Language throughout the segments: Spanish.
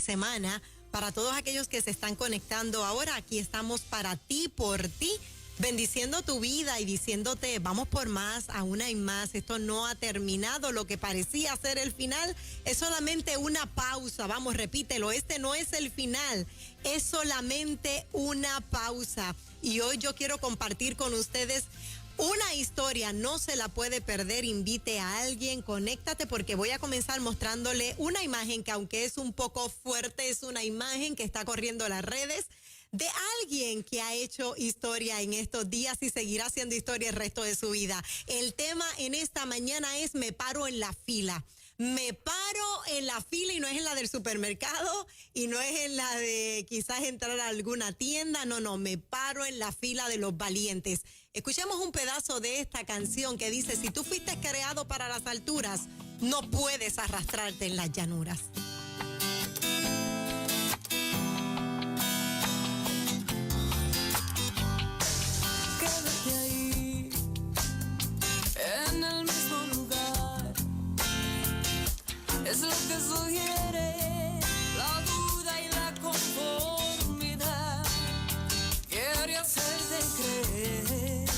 semana. Para todos aquellos que se están conectando ahora, aquí estamos para ti, por ti, bendiciendo tu vida y diciéndote, vamos por más, aún hay más. Esto no ha terminado. Lo que parecía ser el final es solamente una pausa. Vamos, repítelo, este no es el final, es solamente una pausa. Y hoy yo quiero compartir con ustedes una historia, no se la puede perder. Invite a alguien, conéctate, porque voy a comenzar mostrándole una imagen que, aunque es un poco fuerte, es una imagen que está corriendo las redes de alguien que ha hecho historia en estos días y seguirá haciendo historia el resto de su vida. El tema en esta mañana es: me paro en la fila. Me paro en la fila, y no es en la del supermercado y no es en la de quizás entrar a alguna tienda. No, me paro en la fila de los valientes. Escuchemos un pedazo de esta canción que dice: si tú fuiste creado para las alturas, no puedes arrastrarte en las llanuras. Quédate ahí, en el mismo lugar. Es lo que sugiere la duda y la conformidad. Quiere hacerte creer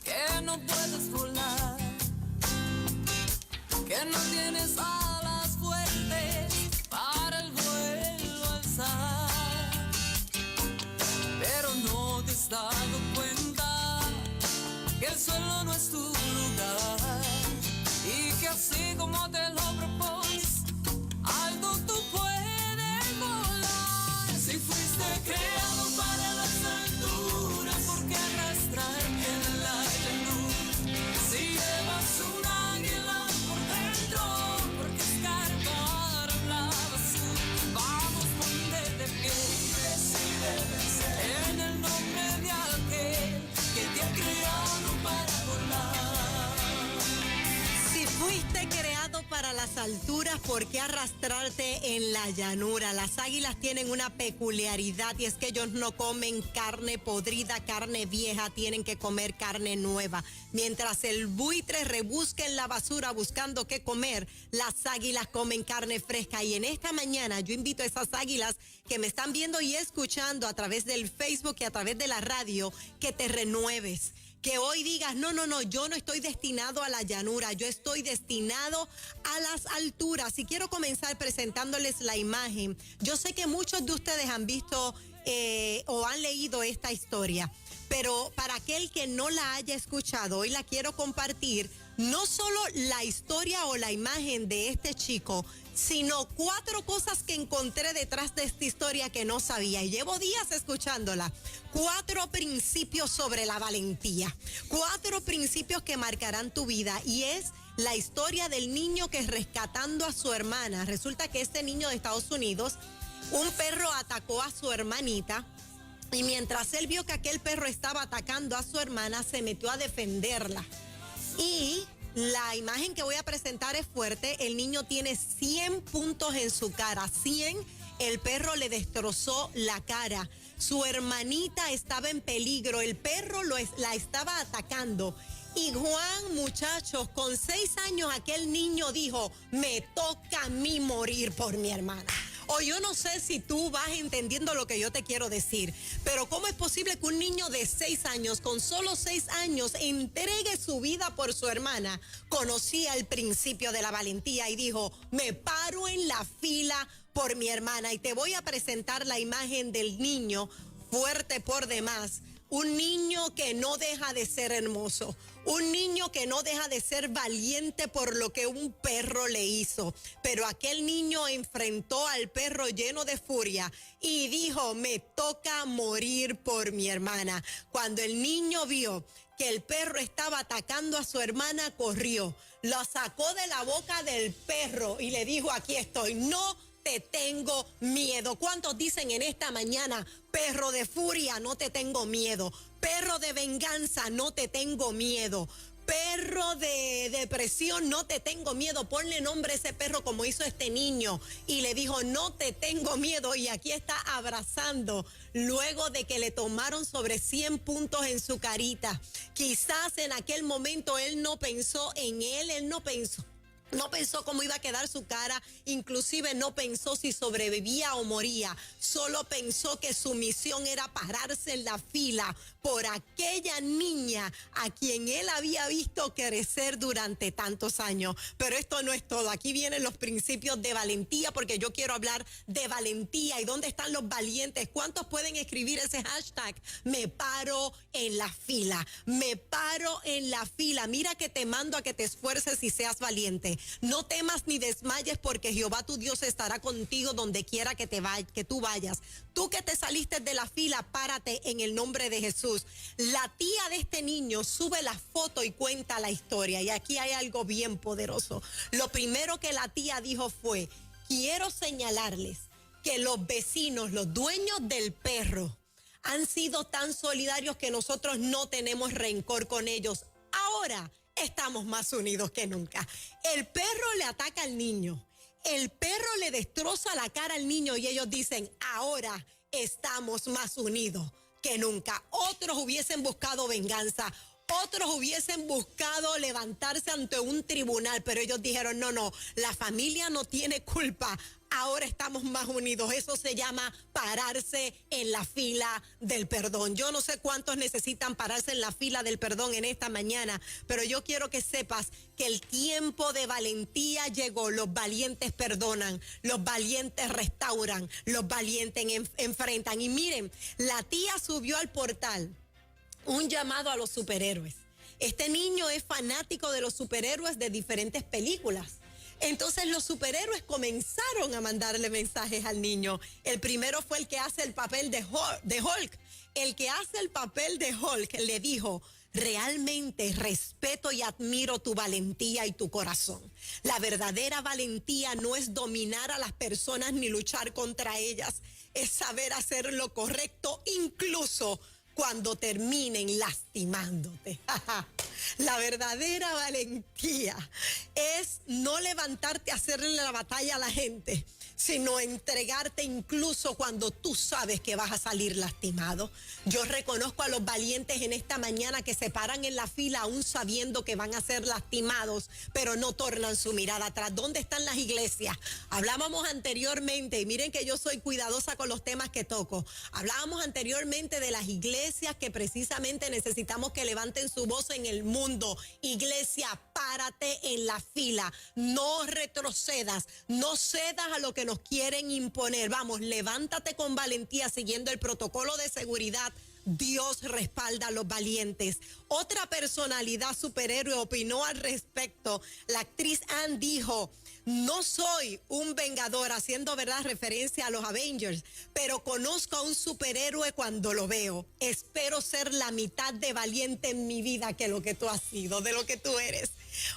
que no puedes volar, que no tienes alas fuertes para el vuelo alzar. Pero no te has dado cuenta que el suelo no es tu lugar, y que así como te lo propones, algo tú puedes volar. Si fuiste creado para las alturas, ¿por qué arrastrarte en la llanura? Si llevas un águila por dentro, ¿por qué escarbar la basura? Vamos, ponte de pie, decide vencer en el nombre de aquel que te ha creado para volar. Si fuiste creado para las alturas, ¿por qué arrastrarte en la llanura? Las águilas tienen una peculiaridad, y es que ellos no comen carne podrida, carne vieja, tienen que comer carne nueva. Mientras el buitre rebusca en la basura buscando qué comer, las águilas comen carne fresca. Y en esta mañana yo invito a esas águilas que me están viendo y escuchando a través del Facebook y a través de la radio, que te renueves. Que hoy digas, no, yo no estoy destinado a la llanura, yo estoy destinado a las alturas. Y quiero comenzar presentándoles la imagen. Yo sé que muchos de ustedes han visto o han leído esta historia, pero para aquel que no la haya escuchado, hoy la quiero compartir. No solo la historia o la imagen de este chico, sino 4 cosas que encontré detrás de esta historia que no sabía, y llevo días escuchándola. 4 principios sobre la valentía, 4 principios que marcarán tu vida, y es la historia del niño que, rescatando a su hermana, resulta que este niño de Estados Unidos, un perro atacó a su hermanita, y mientras él vio que aquel perro estaba atacando a su hermana, se metió a defenderla. Y la imagen que voy a presentar es fuerte. El niño tiene 100 puntos en su cara, 100. El perro le destrozó la cara. Su hermanita estaba en peligro. El perro la estaba atacando. Y Juan, muchachos, con 6 años, aquel niño dijo: me toca a mí morir por mi hermana. O yo no sé si tú vas entendiendo lo que yo te quiero decir, pero ¿cómo es posible que un niño de 6 años, con solo 6 años, entregue su vida por su hermana? Conocía el principio de la valentía y dijo: me paro en la fila por mi hermana. Y te voy a presentar la imagen del niño, fuerte por demás. Un niño que no deja de ser hermoso, un niño que no deja de ser valiente por lo que un perro le hizo. Pero aquel niño enfrentó al perro lleno de furia y dijo: me toca morir por mi hermana. Cuando el niño vio que el perro estaba atacando a su hermana, corrió, lo sacó de la boca del perro y le dijo: aquí estoy, no te tengo miedo. ¿Cuántos dicen en esta mañana: perro de furia, no te tengo miedo? Perro de venganza, no te tengo miedo. Perro de depresión, no te tengo miedo. Ponle nombre a ese perro como hizo este niño. Y le dijo: no te tengo miedo. Y aquí está abrazando, luego de que le tomaron sobre 100 puntos en su carita. Quizás en aquel momento él no pensó en él no pensó No pensó cómo iba a quedar su cara, inclusive no pensó si sobrevivía o moría. Solo pensó que su misión era pararse en la fila por aquella niña a quien él había visto crecer durante tantos años. Pero esto no es todo. Aquí vienen los principios de valentía, porque yo quiero hablar de valentía. ¿Y dónde están los valientes? ¿Cuántos pueden escribir ese hashtag? Me paro en la fila. Me paro en la fila. Mira que te mando a que te esfuerces y seas valiente. No temas ni desmayes, porque Jehová tu Dios estará contigo donde quiera que tú vayas. Tú que te saliste de la fila, párate en el nombre de Jesús. La tía de este niño sube la foto y cuenta la historia. Y aquí hay algo bien poderoso. Lo primero que la tía dijo fue: quiero señalarles que los vecinos, los dueños del perro, han sido tan solidarios que nosotros no tenemos rencor con ellos. Ahora estamos más unidos que nunca. El perro le ataca al niño. El perro le destroza la cara al niño y ellos dicen: ahora estamos más unidos que nunca. Otros hubiesen buscado venganza. Otros hubiesen buscado levantarse ante un tribunal, pero ellos dijeron: no, la familia no tiene culpa. Ahora estamos más unidos. Eso se llama pararse en la fila del perdón. Yo no sé cuántos necesitan pararse en la fila del perdón en esta mañana, pero yo quiero que sepas que el tiempo de valentía llegó. Los valientes perdonan, los valientes restauran, los valientes enfrentan. Y miren, la tía subió al portal un llamado a los superhéroes. Este niño es fanático de los superhéroes de diferentes películas. Entonces los superhéroes comenzaron a mandarle mensajes al niño. El primero fue el que hace el papel de Hulk. El que hace el papel de Hulk le dijo: realmente respeto y admiro tu valentía y tu corazón. La verdadera valentía no es dominar a las personas ni luchar contra ellas. Es saber hacer lo correcto incluso cuando terminen lastimándote. La verdadera valentía es no levantarte a hacerle la batalla a la gente, sino entregarte incluso cuando tú sabes que vas a salir lastimado. Yo reconozco a los valientes en esta mañana que se paran en la fila aún sabiendo que van a ser lastimados, pero no tornan su mirada atrás. ¿Dónde están las iglesias? Hablábamos anteriormente, y miren que yo soy cuidadosa con los temas que toco. Hablábamos anteriormente de las iglesias que precisamente necesitamos que levanten su voz en el mundo. Iglesia, párate en la fila. No retrocedas, no cedas a lo que nos quieren imponer. Vamos, levántate con valentía siguiendo el protocolo de seguridad. Dios respalda a los valientes. Otra personalidad superhéroe opinó al respecto. La actriz Anne dijo: no soy un vengador, haciendo referencia a los Avengers, pero conozco a un superhéroe cuando lo veo. Espero ser la mitad de valiente en mi vida que lo que tú has sido, de lo que tú eres.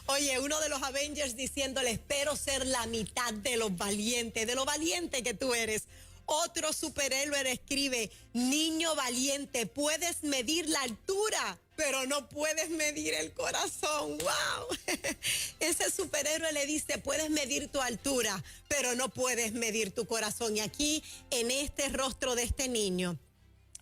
Oye, uno de los Avengers diciéndole: espero ser la mitad de los valientes, de lo valiente que tú eres. Otro superhéroe le escribe: niño valiente, puedes medir la altura, pero no puedes medir el corazón. ¡Wow! Ese superhéroe le dice: puedes medir tu altura, pero no puedes medir tu corazón. Y aquí, en este rostro de este niño,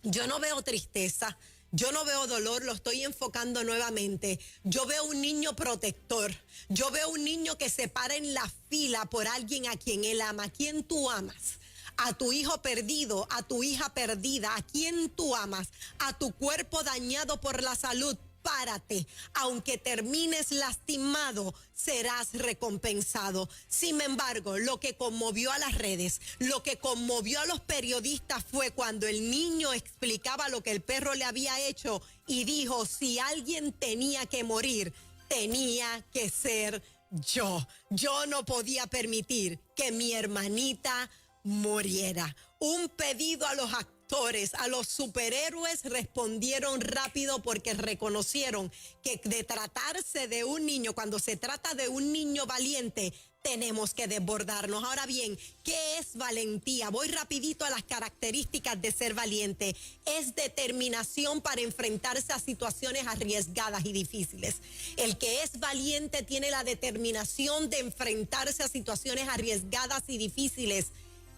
yo no veo tristeza. Yo no veo dolor, lo estoy enfocando nuevamente. Yo veo un niño protector. Yo veo un niño que se para en la fila por alguien a quien él ama. ¿A quién tú amas? A tu hijo perdido, a tu hija perdida. ¿A quién tú amas? A tu cuerpo dañado por la salud. Párate, aunque termines lastimado, serás recompensado. Sin embargo, lo que conmovió a las redes, lo que conmovió a los periodistas fue cuando el niño explicaba lo que el perro le había hecho y dijo: si alguien tenía que morir, tenía que ser yo. Yo no podía permitir que mi hermanita muriera. Un pedido a los actores, a los superhéroes, respondieron rápido porque reconocieron que de tratarse de un niño, cuando se trata de un niño valiente, tenemos que desbordarnos. Ahora bien, ¿qué es valentía? Voy rapidito a las características de ser valiente. Es determinación para enfrentarse a situaciones arriesgadas y difíciles. El que es valiente tiene la determinación de enfrentarse a situaciones arriesgadas y difíciles.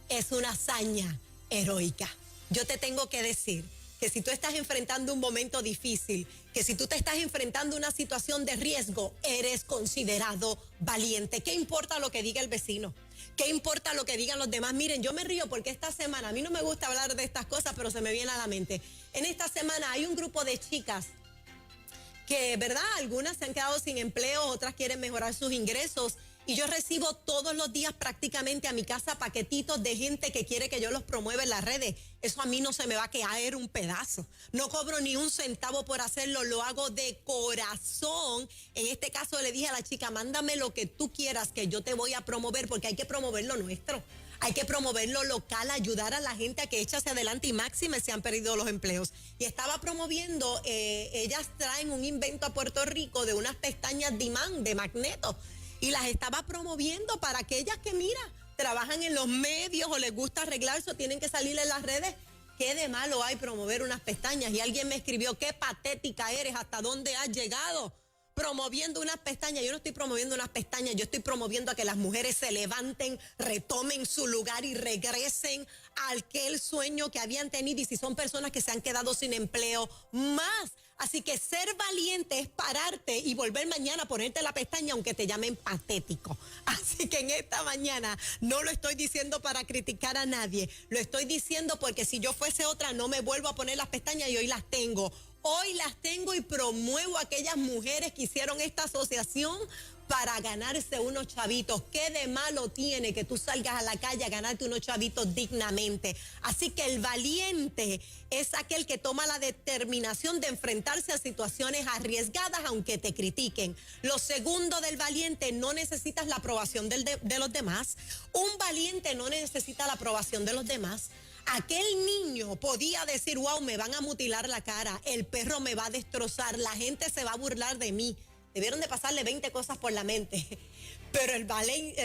Es una hazaña heroica. Yo te tengo que decir que si tú estás enfrentando un momento difícil, que si tú te estás enfrentando una situación de riesgo, eres considerado valiente. ¿Qué importa lo que diga el vecino? ¿Qué importa lo que digan los demás? Miren, yo me río porque esta semana, a mí no me gusta hablar de estas cosas, pero se me viene a la mente. En esta semana hay un grupo de chicas que, ¿verdad? Algunas se han quedado sin empleo, otras quieren mejorar sus ingresos. Y yo recibo todos los días prácticamente a mi casa paquetitos de gente que quiere que yo los promueva en las redes. Eso a mí no se me va a caer un pedazo. No cobro ni un centavo por hacerlo, lo hago de corazón. En este caso le dije a la chica, mándame lo que tú quieras que yo te voy a promover, porque hay que promover lo nuestro. Hay que promover lo local, ayudar a la gente a que eche hacia adelante y máxime se han perdido los empleos. Y estaba promoviendo, ellas traen un invento a Puerto Rico de unas pestañas de imán, de magneto. Y las estaba promoviendo para aquellas que, mira, trabajan en los medios o les gusta arreglarse o tienen que salir en las redes. ¿Qué de malo hay promover unas pestañas? Y alguien me escribió, qué patética eres, ¿hasta dónde has llegado? Promoviendo unas pestañas. Yo no estoy promoviendo unas pestañas, yo estoy promoviendo a que las mujeres se levanten, retomen su lugar y regresen a aquel sueño que habían tenido. Y si son personas que se han quedado sin empleo, más. Así que ser valiente es pararte y volver mañana a ponerte la pestaña aunque te llamen patético. Así que en esta mañana no lo estoy diciendo para criticar a nadie, lo estoy diciendo porque si yo fuese otra no me vuelvo a poner las pestañas y hoy las tengo. Hoy las tengo y promuevo a aquellas mujeres que hicieron esta asociación para ganarse unos chavitos. ¿Qué de malo tiene que tú salgas a la calle a ganarte unos chavitos dignamente? Así que el valiente es aquel que toma la determinación de enfrentarse a situaciones arriesgadas aunque te critiquen. Lo segundo del valiente, no necesitas la aprobación de los demás. Un valiente no necesita la aprobación de los demás. Aquel niño podía decir, wow, me van a mutilar la cara, el perro me va a destrozar, la gente se va a burlar de mí. Debieron de pasarle 20 cosas por la mente. Pero el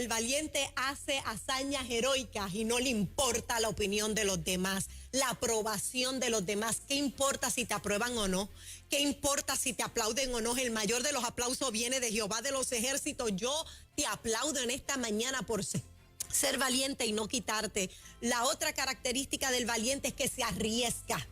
valiente hace hazañas heroicas y no le importa la opinión de los demás, la aprobación de los demás. ¿Qué importa si te aprueban o no? ¿Qué importa si te aplauden o no? El mayor de los aplausos viene de Jehová de los ejércitos. Yo te aplaudo en esta mañana por ser valiente y no quitarte. La otra característica del valiente es que se arriesga.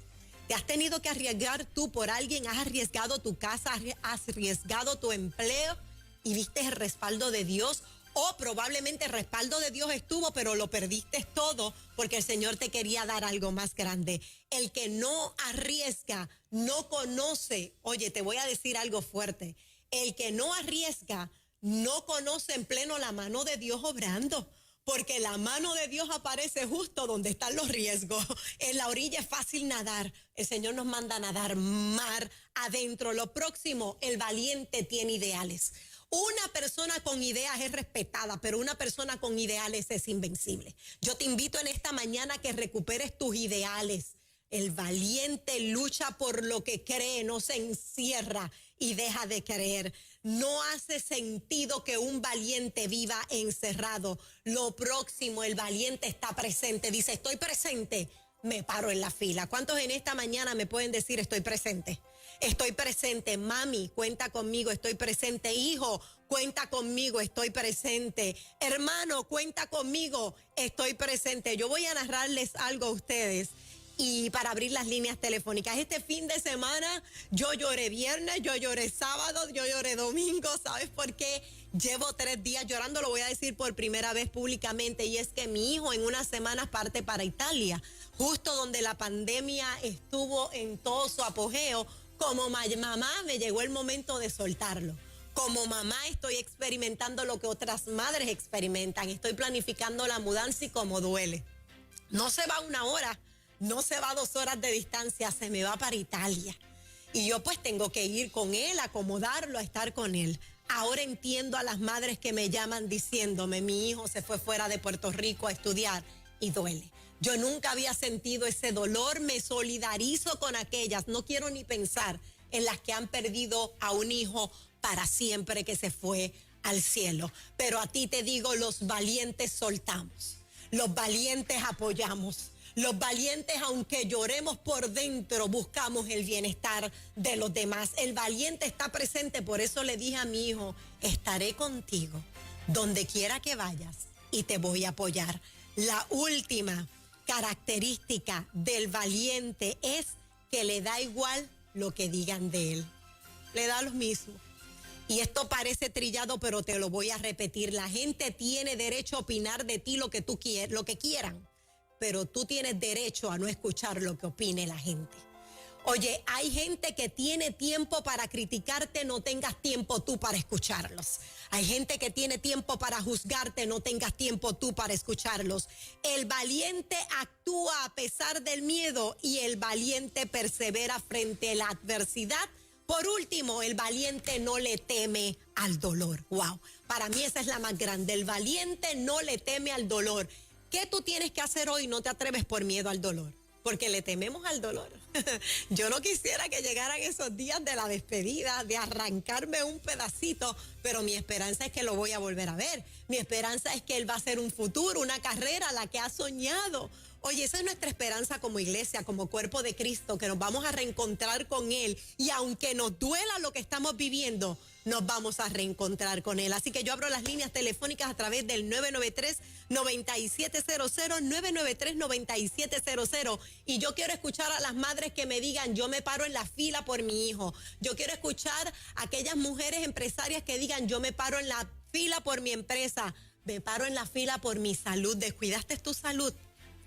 ¿Te has tenido que arriesgar tú por alguien? ¿Has arriesgado tu casa? ¿Has arriesgado tu empleo? ¿Y viste el respaldo de Dios? O probablemente el respaldo de Dios estuvo, pero lo perdiste todo porque el Señor te quería dar algo más grande. El que no arriesga, no conoce. Oye, te voy a decir algo fuerte. El que no arriesga, no conoce en pleno la mano de Dios obrando. Porque la mano de Dios aparece justo donde están los riesgos. En la orilla es fácil nadar. El Señor nos manda a nadar mar adentro. Lo próximo, el valiente tiene ideales. Una persona con ideas es respetada, pero una persona con ideales es invencible. Yo te invito en esta mañana a que recuperes tus ideales. El valiente lucha por lo que cree, no se encierra y deja de creer. No hace sentido que un valiente viva encerrado. Lo próximo, el valiente está presente. Dice, estoy presente, me paro en la fila. ¿Cuántos en esta mañana me pueden decir estoy presente? Estoy presente, mami, cuenta conmigo, estoy presente. Hijo, cuenta conmigo, estoy presente. Hermano, cuenta conmigo, estoy presente. Yo voy a narrarles algo a ustedes. Y para abrir las líneas telefónicas, este fin de semana yo lloré viernes, yo lloré sábado, yo lloré domingo. ¿Sabes por qué? Llevo 3 días llorando, lo voy a decir por primera vez públicamente, y es que mi hijo en unas semanas parte para Italia, justo donde la pandemia estuvo en todo su apogeo. Como mamá me llegó el momento de soltarlo. Como mamá estoy experimentando lo que otras madres experimentan. Estoy planificando la mudanza y como duele. No se va 1 hora. No se va 2 horas de distancia, se me va para Italia. Y yo pues tengo que ir con él, acomodarlo, a estar con él. Ahora entiendo a las madres que me llaman diciéndome, mi hijo se fue fuera de Puerto Rico a estudiar y duele. Yo nunca había sentido ese dolor, me solidarizo con aquellas. No quiero ni pensar en las que han perdido a un hijo para siempre que se fue al cielo. Pero a ti te digo, los valientes soltamos, los valientes apoyamos. Los valientes, aunque lloremos por dentro, buscamos el bienestar de los demás. El valiente está presente, por eso le dije a mi hijo, estaré contigo donde quiera que vayas y te voy a apoyar. La última característica del valiente es que le da igual lo que digan de él. Le da lo mismo. Y esto parece trillado, pero te lo voy a repetir. La gente tiene derecho a opinar de ti lo que quieran, pero tú tienes derecho a no escuchar lo que opine la gente. Oye, hay gente que tiene tiempo para criticarte, no tengas tiempo tú para escucharlos. Hay gente que tiene tiempo para juzgarte, no tengas tiempo tú para escucharlos. El valiente actúa a pesar del miedo y el valiente persevera frente a la adversidad. Por último, el valiente no le teme al dolor. Wow, para mí esa es la más grande. El valiente no le teme al dolor. ¿Qué tú tienes que hacer hoy? No te atreves por miedo al dolor, porque le tememos al dolor. Yo no quisiera que llegaran esos días de la despedida, de arrancarme un pedacito, pero mi esperanza es que lo voy a volver a ver. Mi esperanza es que él va a hacer un futuro, una carrera, la que ha soñado. Oye, esa es nuestra esperanza como iglesia, como cuerpo de Cristo, que nos vamos a reencontrar con él. Y aunque nos duela lo que estamos viviendo, nos vamos a reencontrar con él. Así que yo abro las líneas telefónicas a través del 993-9700, 993-9700. Y yo quiero escuchar a las madres que me digan, yo me paro en la fila por mi hijo. Yo quiero escuchar a aquellas mujeres empresarias que digan, yo me paro en la fila por mi empresa. Me paro en la fila por mi salud. ¿Descuidaste tu salud?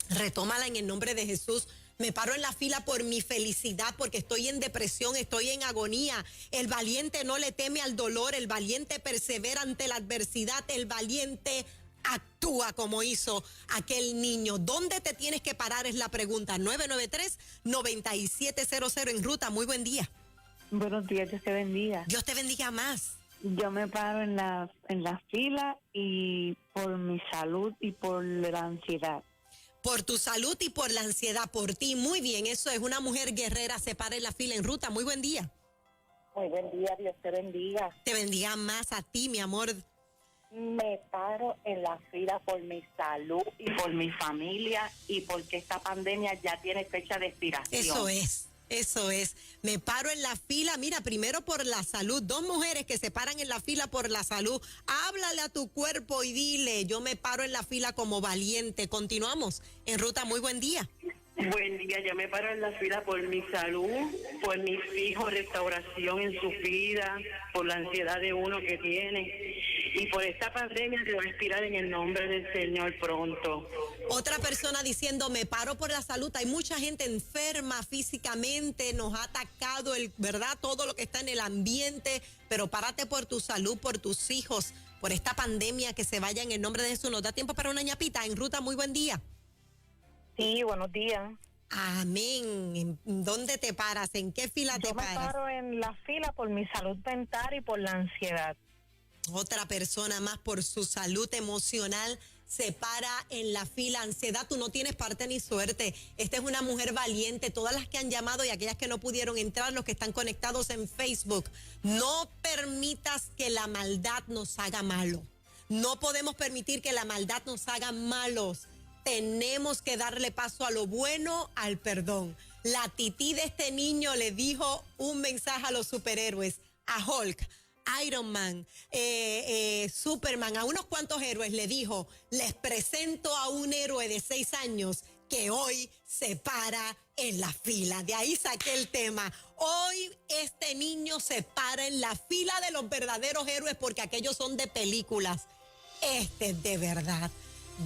Retómala en el nombre de Jesús. Me paro en la fila por mi felicidad, porque estoy en depresión, estoy en agonía. El valiente no le teme al dolor, el valiente persevera ante la adversidad, el valiente actúa como hizo aquel niño. ¿Dónde te tienes que parar? Es la pregunta. 993-9700 en ruta. Muy buen día. Buenos días, Dios te bendiga. Dios te bendiga más. Yo me paro en la fila y por mi salud y por la ansiedad. Por tu salud y por la ansiedad, por ti. Muy bien, eso es. Una mujer guerrera se para en la fila en ruta. Muy buen día. Muy buen día, Dios te bendiga. Te bendiga más a ti, mi amor. Me paro en la fila por mi salud y por mi familia y porque esta pandemia ya tiene fecha de expiración. Eso es. Eso es, me paro en la fila, mira, primero por la salud, 2 mujeres que se paran en la fila por la salud. Háblale a tu cuerpo y dile, yo me paro en la fila como valiente. Continuamos en ruta, muy buen día. Buen día, yo me paro en la fila por mi salud, por mis hijos, restauración en su vida, por la ansiedad de uno que tiene y por esta pandemia que va a expirar en el nombre del Señor pronto. Otra persona diciendo, me paro por la salud. Hay mucha gente enferma físicamente, nos ha atacado, ¿verdad? Todo lo que está en el ambiente, pero párate por tu salud, por tus hijos, por esta pandemia, que se vaya en el nombre de Jesús. ¿Nos da tiempo para una ñapita? En ruta, muy buen día. Sí, buenos días. Amén. ¿Dónde te paras? ¿En qué fila te paras? Yo me paro en la fila por mi salud mental y por la ansiedad. Otra persona más por su salud emocional se para en la fila. Ansiedad, tú no tienes parte ni suerte. Esta es una mujer valiente. Todas las que han llamado y aquellas que no pudieron entrar, los que están conectados en Facebook, no permitas que la maldad nos haga malo. No podemos permitir que la maldad nos haga malos. Tenemos que darle paso a lo bueno, al perdón. La tití de este niño le dijo un mensaje a los superhéroes, a Hulk, Iron Man, Superman, a unos cuantos héroes le dijo, les presento a un héroe de 6 años que hoy se para en la fila. De ahí saqué el tema. Hoy este niño se para en la fila de los verdaderos héroes, porque aquellos son de películas. Este es de verdad.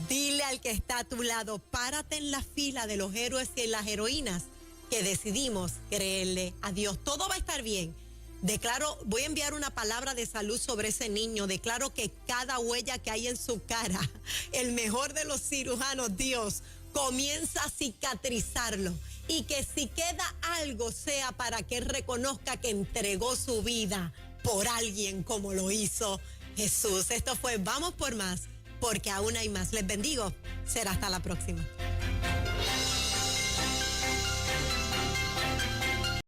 Dile al que está a tu lado, párate en la fila de los héroes y las heroínas que decidimos creerle a Dios. Todo va a estar bien. Declaro, voy a enviar una palabra de salud sobre ese niño. Declaro que cada huella que hay en su cara, el mejor de los cirujanos, Dios, comienza a cicatrizarlo. Y que si queda algo, sea para que él reconozca que entregó su vida por alguien como lo hizo Jesús. Esto fue Vamos por Más, porque aún hay más. Les bendigo. Será hasta la próxima.